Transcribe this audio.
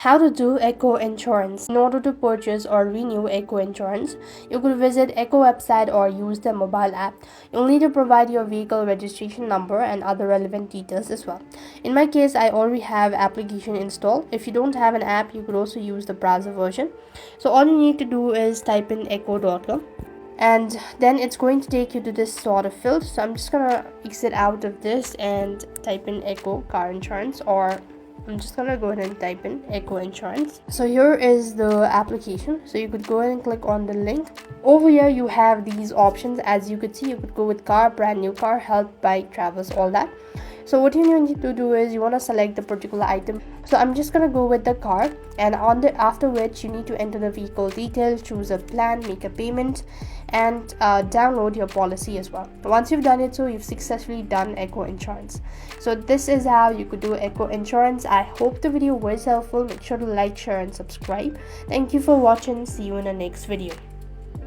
How to do Acko Insurance. In order to purchase or renew Acko Insurance, you could visit Acko website or use the mobile app. You'll need to provide your vehicle registration number and other relevant details as well. In my case, I already have application installed. If you don't have an app, you could also use the browser version. So all you need to do is type in acko.com. And then it's going to take you to this sort of field. So I'm just gonna exit out of this and type in Acko car insurance, or I'm just gonna go ahead and type in Acko Insurance. So here is the application. So you could go ahead and click on the link. Over here you have these options. As you could see, you could go with car, brand new car, health, bike, travels, all that. So what you need to do is you want to select the particular item. So I'm just gonna go with the car, and after which you need to enter the vehicle details, choose a plan, make a payment, and download your policy as well. Once you've done it, so you've successfully done Acko Insurance. So this is how you could do Acko Insurance. I hope the video was helpful. Make sure to like, share, and subscribe. Thank you for watching. See you in the next video.